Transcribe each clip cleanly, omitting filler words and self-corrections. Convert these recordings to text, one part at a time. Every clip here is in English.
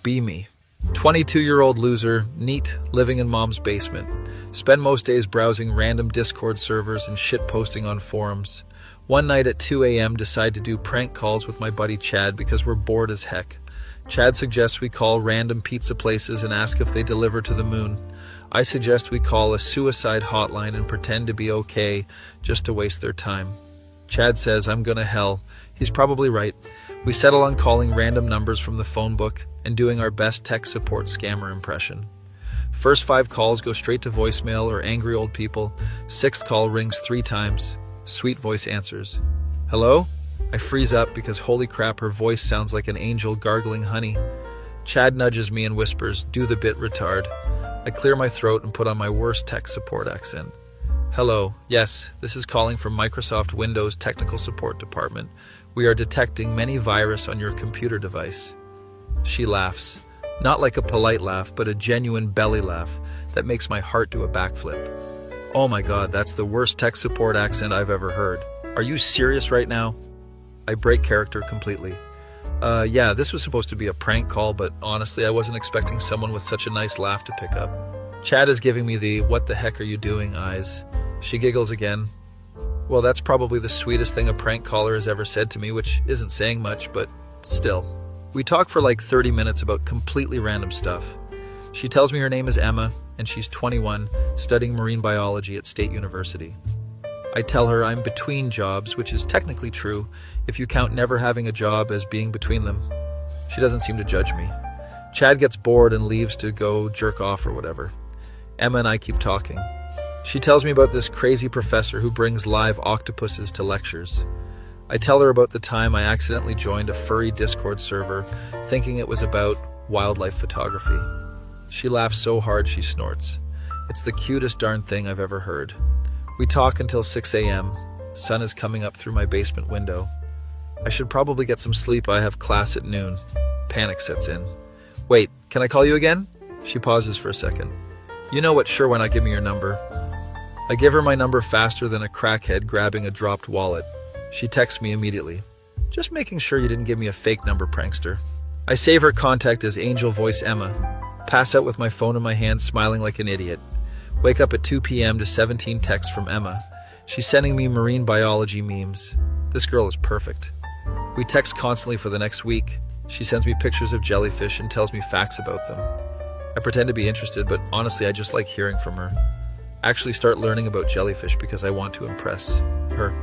Be me. 22-year-old loser, neat, living in mom's basement. Spend most days browsing random Discord servers and shitposting on forums. One night at 2 a.m. decide to do prank calls with my buddy Chad because we're bored as heck. Chad suggests we call random pizza places and ask if they deliver to the moon. I suggest we call a suicide hotline and pretend to be okay just to waste their time. Chad says I'm gonna hell. He's probably right. We settle on calling random numbers from the phone book and doing our best tech support scammer impression. First 5 calls go straight to voicemail or angry old people. 6th call rings 3 times. Sweet voice answers. Hello? I freeze up because holy crap, her voice sounds like an angel gargling honey. Chad nudges me and whispers, "Do the bit, retard." I clear my throat and put on my worst tech support accent. Hello, yes, this is calling from Microsoft Windows Technical Support Department. We are detecting many virus on your computer device. She laughs. Not like a polite laugh, but a genuine belly laugh that makes my heart do a backflip. Oh my god, that's the worst tech support accent I've ever heard. Are you serious right now? I break character completely. Yeah, this was supposed to be a prank call, but honestly, I wasn't expecting someone with such a nice laugh to pick up. Chad is giving me the "what the heck are you doing" eyes. She giggles again. Well, that's probably the sweetest thing a prank caller has ever said to me, which isn't saying much, but still. We talk for like 30 minutes about completely random stuff. She tells me her name is Emma, and she's 21, studying marine biology at State University. I tell her I'm between jobs, which is technically true if you count never having a job as being between them. She doesn't seem to judge me. Chad gets bored and leaves to go jerk off or whatever. Emma and I keep talking. She tells me about this crazy professor who brings live octopuses to lectures. I tell her about the time I accidentally joined a furry Discord server thinking it was about wildlife photography. She laughs so hard she snorts. It's the cutest darn thing I've ever heard. We talk until 6 a.m. Sun is coming up through my basement window. I should probably get some sleep. I have class at noon. Panic sets in. Wait, can I call you again? She pauses for a second. You know what, sure, why not give me your number? I give her my number faster than a crackhead grabbing a dropped wallet. She texts me immediately. Just making sure you didn't give me a fake number, prankster. I save her contact as Angel Voice Emma. Pass out with my phone in my hand, smiling like an idiot. Wake up at 2 p.m. to 17 texts from Emma. She's sending me marine biology memes. This girl is perfect. We text constantly for the next week. She sends me pictures of jellyfish and tells me facts about them. I pretend to be interested, but honestly, I just like hearing from her. Actually start learning about jellyfish because I want to impress her.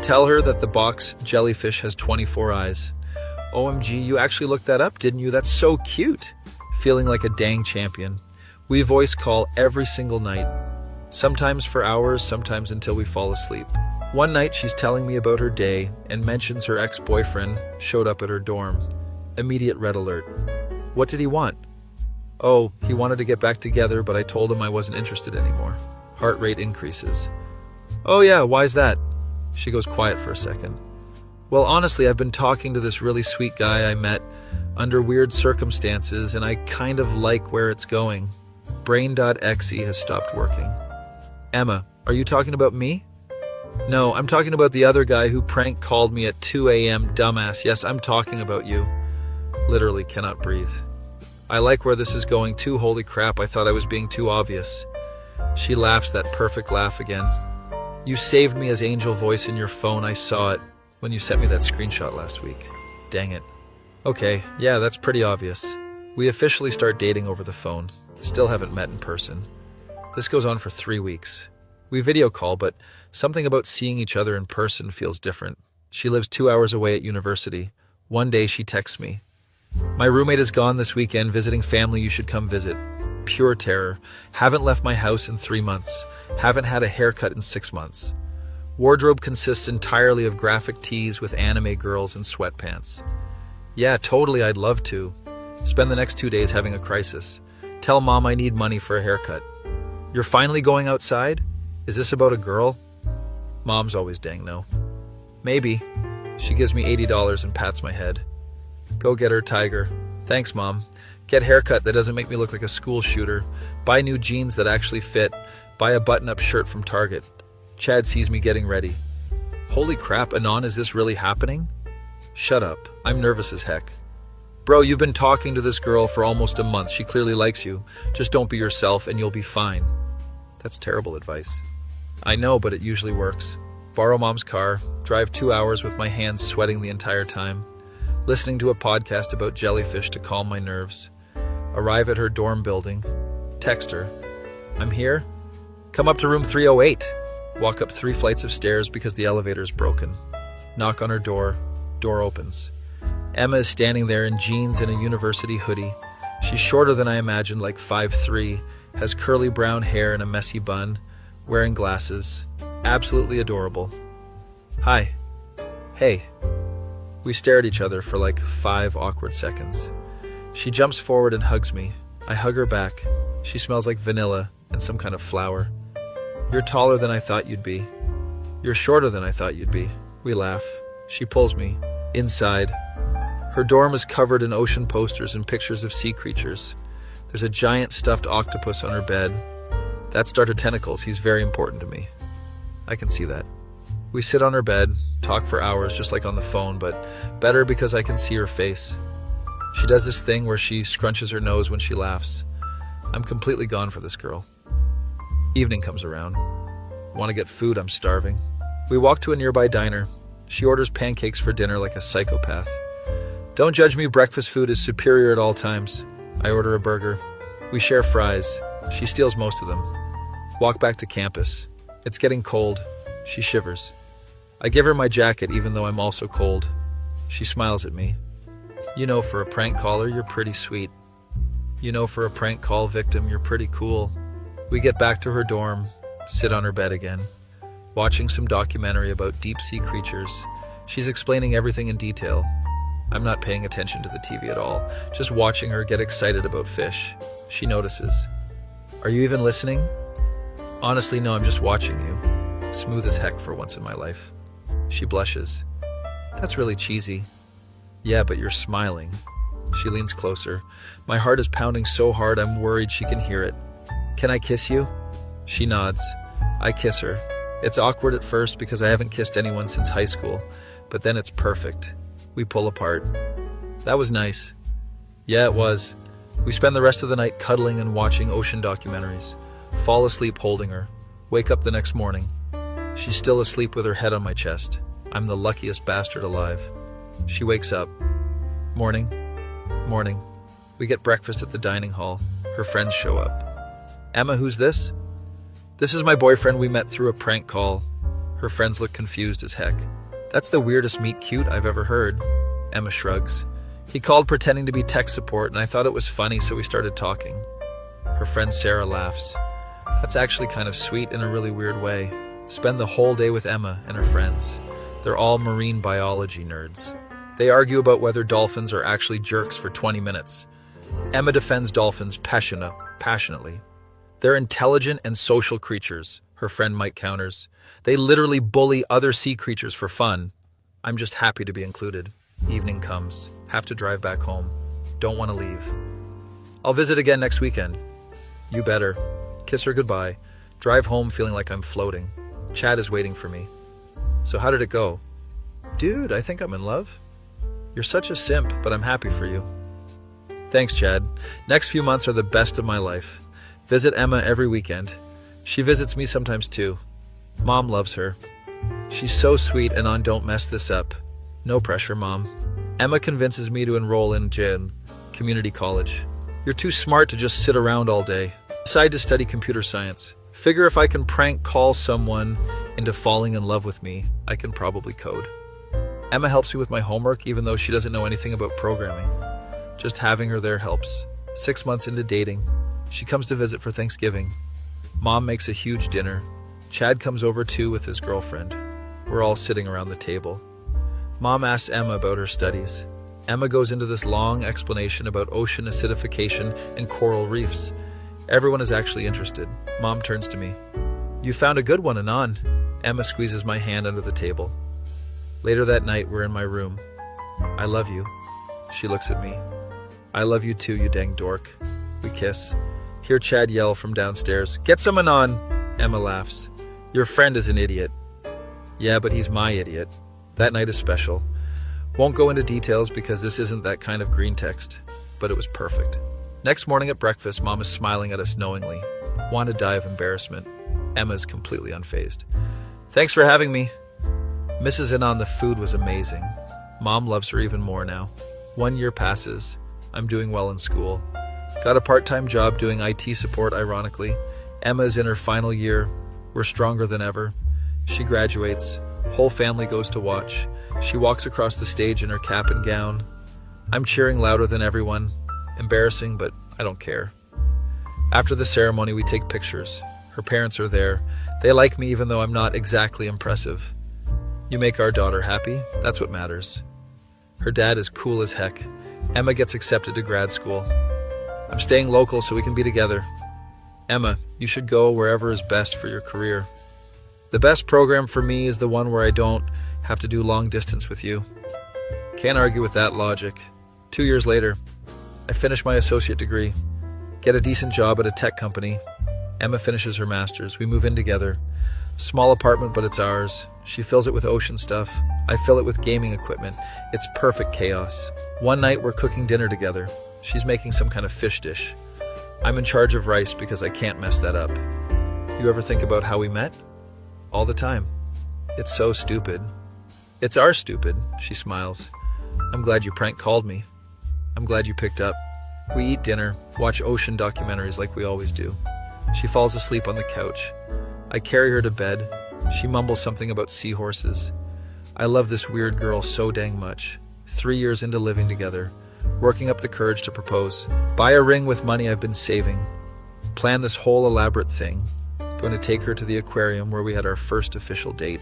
Tell her that the box jellyfish has 24 eyes. OMG, you actually looked that up, didn't you? That's so cute. Feeling like a dang champion. We voice call every single night. Sometimes for hours, sometimes until we fall asleep. One night she's telling me about her day and mentions her ex-boyfriend showed up at her dorm. Immediate red alert. What did he want? Oh, he wanted to get back together, but I told him I wasn't interested anymore. Heart rate increases. Oh yeah, why's that? She goes quiet for a second. Well, honestly, I've been talking to this really sweet guy I met under weird circumstances, and I kind of like where it's going. Brain.exe has stopped working. Emma, are you talking about me? No, I'm talking about the other guy who prank called me at 2 a.m. Dumbass. Yes, I'm talking about you. Literally cannot breathe. I like where this is going too. Holy crap, I thought I was being too obvious. She laughs that perfect laugh again. You saved me as Angel Voice in your phone. I saw it when you sent me that screenshot last week. Dang it. Okay, yeah, that's pretty obvious. We officially start dating over the phone. Still haven't met in person. This goes on for 3 weeks. We video call, but something about seeing each other in person feels different. She lives 2 hours away at university. One day she texts me. My roommate is gone this weekend visiting family. You should come visit. Pure terror. Haven't left my house in 3 months. Haven't had a haircut in 6 months. Wardrobe consists entirely of graphic tees with anime girls and sweatpants. Yeah, totally, I'd love to. Spend the next 2 days having a crisis. Tell mom I need money for a haircut. You're finally going outside? Is this about a girl? Mom's always dang no. Maybe. She gives me $80 and pats my head. Go get her, tiger. Thanks, Mom. Get haircut that doesn't make me look like a school shooter. Buy new jeans that actually fit. Buy a button-up shirt from Target. Chad sees me getting ready. Holy crap, Anon, is this really happening? Shut up. I'm nervous as heck. Bro, you've been talking to this girl for almost a month. She clearly likes you. Just don't be yourself and you'll be fine. That's terrible advice. I know, but it usually works. Borrow mom's car, drive 2 hours with my hands sweating the entire time, listening to a podcast about jellyfish to calm my nerves. Arrive at her dorm building, text her, I'm here. Come up to room 308. Walk up 3 flights of stairs because the elevator's broken. Knock on her door. Door opens. Emma is standing there in jeans and a university hoodie. She's shorter than I imagined, like 5'3", has curly brown hair and a messy bun, wearing glasses. Absolutely adorable. Hi. Hey. We stare at each other for like 5 awkward seconds. She jumps forward and hugs me. I hug her back. She smells like vanilla and some kind of flower. You're taller than I thought you'd be. You're shorter than I thought you'd be. We laugh. She pulls me. Inside. Her dorm is covered in ocean posters and pictures of sea creatures. There's a giant stuffed octopus on her bed. That's Starter Tentacles. He's very important to me. I can see that. We sit on her bed, talk for hours just like on the phone, but better because I can see her face. She does this thing where she scrunches her nose when she laughs. I'm completely gone for this girl. Evening comes around. Want to get food? I'm starving. We walk to a nearby diner. She orders pancakes for dinner like a psychopath. Don't judge me, breakfast food is superior at all times. I order a burger. We share fries. She steals most of them. Walk back to campus. It's getting cold. She shivers. I give her my jacket even though I'm also cold. She smiles at me. You know, for a prank caller, you're pretty sweet. You know, for a prank call victim, you're pretty cool. We get back to her dorm, sit on her bed again, watching some documentary about deep-sea creatures. She's explaining everything in detail. I'm not paying attention to the TV at all, just watching her get excited about fish. She notices. Are you even listening? Honestly, no, I'm just watching you. Smooth as heck for once in my life. She blushes. That's really cheesy. Yeah, but you're smiling. She leans closer. My heart is pounding so hard I'm worried she can hear it. Can I kiss you? She nods. I kiss her. It's awkward at first because I haven't kissed anyone since high school, but then it's perfect. We pull apart. That was nice. Yeah, it was. We spend the rest of the night cuddling and watching ocean documentaries. Fall asleep holding her. Wake up the next morning. She's still asleep with her head on my chest. I'm the luckiest bastard alive. She wakes up. Morning. Morning. We get breakfast at the dining hall. Her friends show up. Emma, who's this? This is my boyfriend we met through a prank call. Her friends look confused as heck. That's the weirdest meet cute I've ever heard. Emma shrugs. He called pretending to be tech support and I thought it was funny, so we started talking. Her friend Sarah laughs. That's actually kind of sweet in a really weird way. Spend the whole day with Emma and her friends. They're all marine biology nerds. They argue about whether dolphins are actually jerks for 20 minutes. Emma defends dolphins passionately. They're intelligent and social creatures, her friend Mike counters. They literally bully other sea creatures for fun. I'm just happy to be included. Evening comes. Have to drive back home. Don't want to leave. I'll visit again next weekend. You better. Kiss her goodbye. Drive home feeling like I'm floating. Chad is waiting for me. So how did it go? Dude, I think I'm in love. You're such a simp, but I'm happy for you. Thanks, Chad. Next few months are the best of my life. Visit Emma every weekend. She visits me sometimes too. Mom loves her. She's so sweet and on Don't Mess This Up. No pressure, Mom. Emma convinces me to enroll in community college. You're too smart to just sit around all day. Decide to study computer science. Figure if I can prank call someone into falling in love with me, I can probably code. Emma helps me with my homework even though she doesn't know anything about programming. Just having her there helps. 6 months into dating. She comes to visit for Thanksgiving. Mom makes a huge dinner. Chad comes over too with his girlfriend. We're all sitting around the table. Mom asks Emma about her studies. Emma goes into this long explanation about ocean acidification and coral reefs. Everyone is actually interested. Mom turns to me. You found a good one, Anon. Emma squeezes my hand under the table. Later that night, we're in my room. I love you. She looks at me. I love you too, you dang dork. We kiss. Hear Chad yell from downstairs. Get some Anon! Emma laughs. Your friend is an idiot. Yeah, but he's my idiot. That night is special. Won't go into details because this isn't that kind of green text, but it was perfect. Next morning at breakfast, Mom is smiling at us knowingly. Want to die of embarrassment. Emma's completely unfazed. Thanks for having me. Mrs. Anon, the food was amazing. Mom loves her even more now. 1 year passes. I'm doing well in school. Got a part-time job doing IT support, ironically. Emma's in her final year. We're stronger than ever. She graduates. Whole family goes to watch. She walks across the stage in her cap and gown. I'm cheering louder than everyone. Embarrassing, but I don't care. After the ceremony, we take pictures. Her parents are there. They like me even though I'm not exactly impressive. You make our daughter happy. That's what matters. Her dad is cool as heck. Emma gets accepted to grad school. I'm staying local so we can be together. Emma, you should go wherever is best for your career. The best program for me is the one where I don't have to do long distance with you. Can't argue with that logic. 2 years later, I finish my associate degree, get a decent job at a tech company. Emma finishes her master's. We move in together. Small apartment, but it's ours. She fills it with ocean stuff. I fill it with gaming equipment. It's perfect chaos. One night we're cooking dinner together. She's making some kind of fish dish. I'm in charge of rice because I can't mess that up. You ever think about how we met? All the time. It's so stupid. It's our stupid, she smiles. I'm glad you prank called me. I'm glad you picked up. We eat dinner, watch ocean documentaries like we always do. She falls asleep on the couch. I carry her to bed. She mumbles something about seahorses. I love this weird girl so dang much. 3 years into living together, working up the courage to propose. Buy a ring with money I've been saving. Plan this whole elaborate thing. Going to take her to the aquarium where we had our first official date.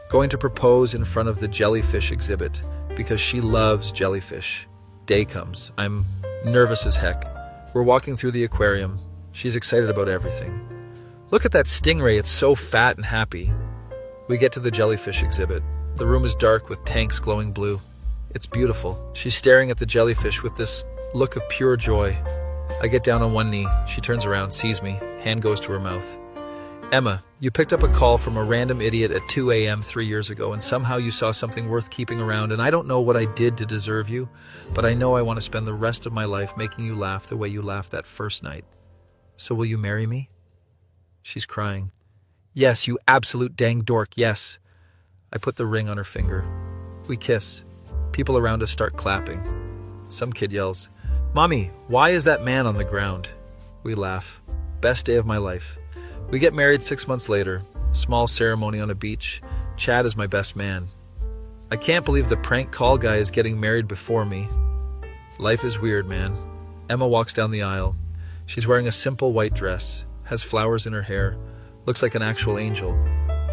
Going to propose in front of the jellyfish exhibit because she loves jellyfish. Day comes. I'm nervous as heck. We're walking through the aquarium. She's excited about everything. Look at that stingray, it's so fat and happy. We get to the jellyfish exhibit. The room is dark with tanks glowing blue. It's beautiful. She's staring at the jellyfish with this look of pure joy. I get down on one knee. She turns around, sees me. Hand goes to her mouth. Emma, you picked up a call from a random idiot at 2 a.m. 3 years ago, and somehow you saw something worth keeping around, and I don't know what I did to deserve you, but I know I want to spend the rest of my life making you laugh the way you laughed that first night. So will you marry me? She's crying. Yes, you absolute dang dork, yes. I put the ring on her finger. We kiss. People around us start clapping. Some kid yells, Mommy, why is that man on the ground? We laugh. Best day of my life. We get married 6 months later. Small ceremony on a beach. Chad is my best man. I can't believe the prank call guy is getting married before me. Life is weird, man. Emma walks down the aisle. She's wearing a simple white dress, has flowers in her hair, looks like an actual angel.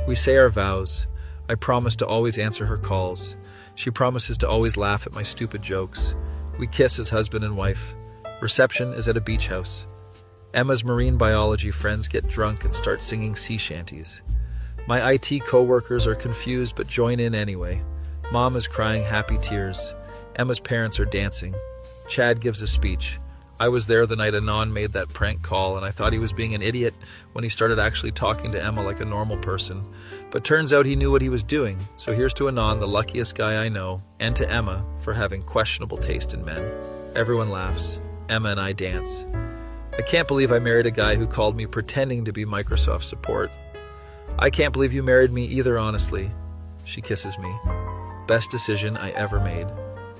We say our vows. I promise to always answer her calls. She promises to always laugh at my stupid jokes. We kiss as husband and wife. Reception is at a beach house. Emma's marine biology friends get drunk and start singing sea shanties. My IT co-workers are confused but join in anyway. Mom is crying happy tears. Emma's parents are dancing. Chad gives a speech. I was there the night Anon made that prank call, and I thought he was being an idiot when he started actually talking to Emma like a normal person. But turns out he knew what he was doing, so here's to Anon, the luckiest guy I know, and to Emma for having questionable taste in men. Everyone laughs. Emma and I dance. I can't believe I married a guy who called me pretending to be Microsoft support. I can't believe you married me either, honestly. She kisses me. Best decision I ever made.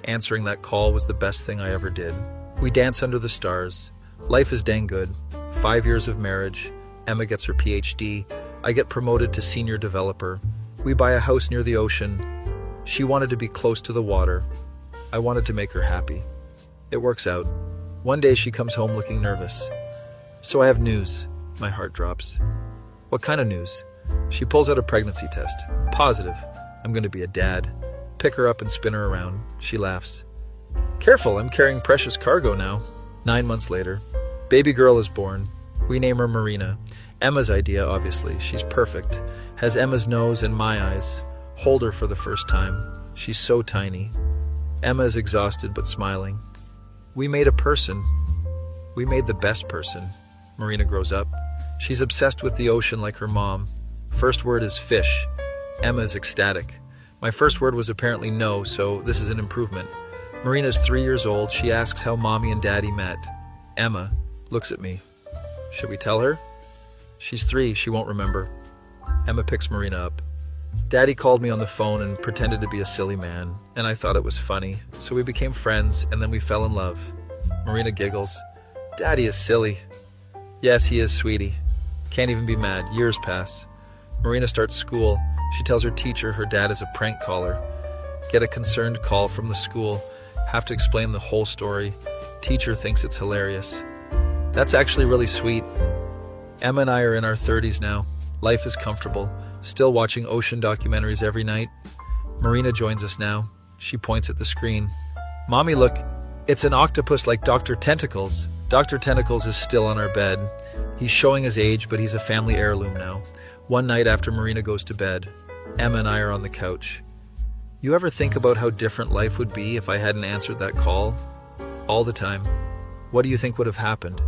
Answering that call was the best thing I ever did. We dance under the stars. Life is dang good. 5 years of marriage. Emma gets her PhD. I get promoted to senior developer. We buy a house near the ocean. She wanted to be close to the water. I wanted to make her happy. It works out. One day she comes home looking nervous. So I have news. My heart drops. What kind of news? She pulls out a pregnancy test. Positive. I'm going to be a dad. Pick her up and spin her around. She laughs. Careful, I'm carrying precious cargo now. 9 months later. Baby girl is born. We name her Marina. Emma's idea, obviously. She's perfect. Has Emma's nose and my eyes. Hold her for the first time. She's so tiny. Emma is exhausted but smiling. We made a person. We made the best person. Marina grows up. She's obsessed with the ocean like her mom. First word is fish. Emma is ecstatic. My first word was apparently no, so this is an improvement. Marina's 3 years old. She asks how Mommy and Daddy met. Emma looks at me. Should we tell her? She's 3, she won't remember. Emma picks Marina up. Daddy called me on the phone and pretended to be a silly man, and I thought it was funny, so we became friends, and then we fell in love. Marina giggles. Daddy is silly. Yes, he is, sweetie. Can't even be mad. Years pass. Marina starts school. She tells her teacher her dad is a prank caller. Get a concerned call from the school. Have to explain the whole story. Teacher thinks it's hilarious. That's actually really sweet. Emma and I are in our 30s now. Life is comfortable. Still watching ocean documentaries every night. Marina joins us now. She points at the screen. Mommy, look. It's an octopus like Dr. Tentacles. Dr. Tentacles is still on our bed. He's showing his age, but he's a family heirloom now. One night after Marina goes to bed, Emma and I are on the couch. You ever think about how different life would be if I hadn't answered that call? All the time. What do you think would have happened?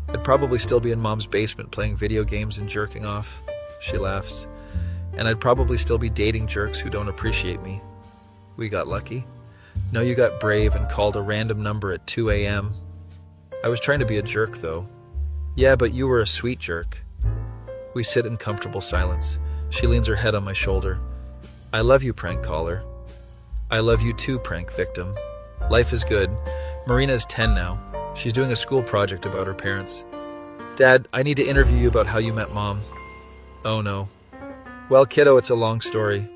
I'd probably still be in Mom's basement playing video games and jerking off. She laughs. And I'd probably still be dating jerks who don't appreciate me. We got lucky. No, you got brave and called a random number at 2 a.m. I was trying to be a jerk, though. Yeah, but you were a sweet jerk. We sit in comfortable silence. She leans her head on my shoulder. I love you, prank caller. I love you too, prank victim. Life is good. Marina is 10 now. She's doing a school project about her parents. Dad, I need to interview you about how you met Mom. Oh no. Well, kiddo, it's a long story.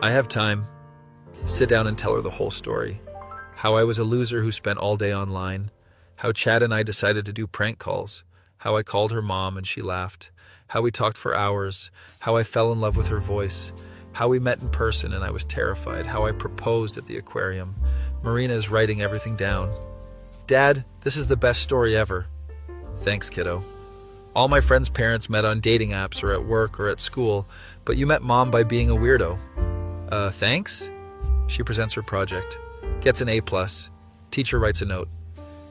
I have time. Sit down and tell her the whole story. How I was a loser who spent all day online. How Chad and I decided to do prank calls. How I called her mom and she laughed. How we talked for hours. How I fell in love with her voice. How we met in person and I was terrified. How I proposed at the aquarium. Marina is writing everything down. Dad, this is the best story ever. Thanks, kiddo. All my friends' parents met on dating apps or at work or at school, but you met Mom by being a weirdo. Thanks? She presents her project. Gets an A+. Teacher writes a note.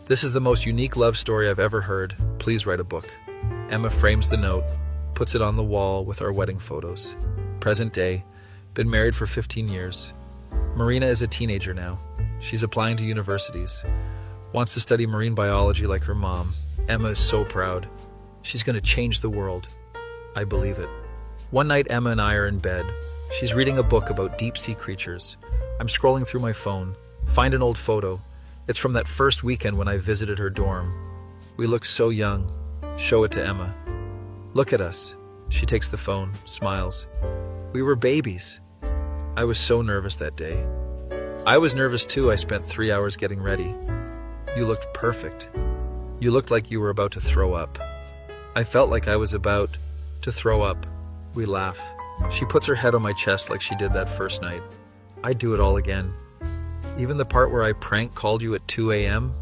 This is the most unique love story I've ever heard. Please write a book. Emma frames the note, puts it on the wall with our wedding photos. Present day. Been married for 15 years. Marina is a teenager now. She's applying to universities. Wants to study marine biology like her mom. Emma is so proud. She's going to change the world. I believe it. One night, Emma and I are in bed. She's reading a book about deep-sea creatures. I'm scrolling through my phone. Find an old photo. It's from that first weekend when I visited her dorm. We look so young. Show it to Emma. Look at us. She takes the phone, smiles. We were babies. I was so nervous that day. I was nervous too. I spent 3 hours getting ready. You looked perfect. You looked like you were about to throw up. I felt like I was about to throw up. We laugh. She puts her head on my chest like she did that first night. I'd do it all again. Even the part where I prank called you at 2 a.m.,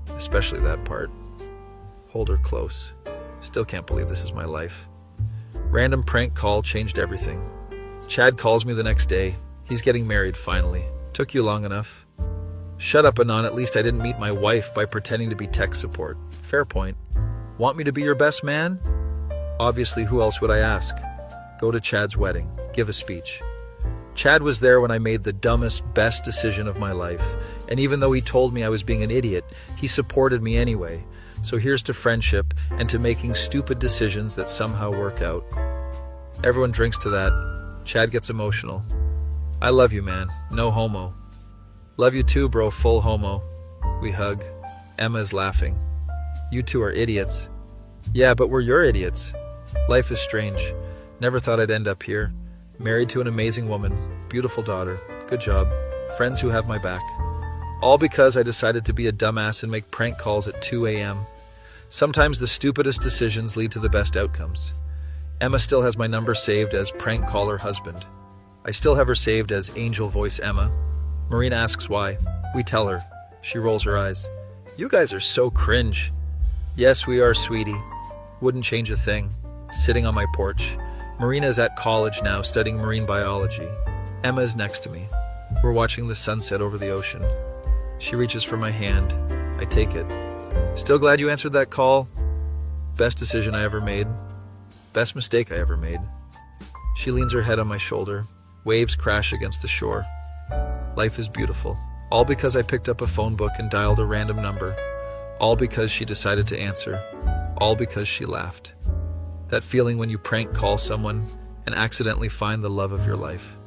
especially that part. Hold her close. Still can't believe this is my life. Random prank call changed everything. Chad calls me the next day. He's getting married finally. Took you long enough. Shut up, Anon. At least I didn't meet my wife by pretending to be tech support. Fair point. Want me to be your best man? Obviously, who else would I ask? Go to Chad's wedding. Give a speech. Chad was there when I made the dumbest, best decision of my life. And even though he told me I was being an idiot, he supported me anyway. So here's to friendship and to making stupid decisions that somehow work out. Everyone drinks to that. Chad gets emotional. I love you, man. No homo. Love you too, bro. Full homo. We hug. Emma is laughing. You two are idiots. Yeah, but we're your idiots. Life is strange. Never thought I'd end up here. Married to an amazing woman. Beautiful daughter. Good job. Friends who have my back. All because I decided to be a dumbass and make prank calls at 2 a.m. Sometimes the stupidest decisions lead to the best outcomes. Emma still has my number saved as prank caller husband. I still have her saved as angel voice Emma. Marina asks why. We tell her. She rolls her eyes. You guys are so cringe. Yes, we are, sweetie. Wouldn't change a thing. Sitting on my porch. Marina is at college now, studying marine biology. Emma is next to me. We're watching the sunset over the ocean. She reaches for my hand. I take it. Still glad you answered that call? Best decision I ever made. Best mistake I ever made. She leans her head on my shoulder. Waves crash against the shore. Life is beautiful. All because I picked up a phone book and dialed a random number. All because she decided to answer. All because she laughed. That feeling when you prank call someone and accidentally find the love of your life.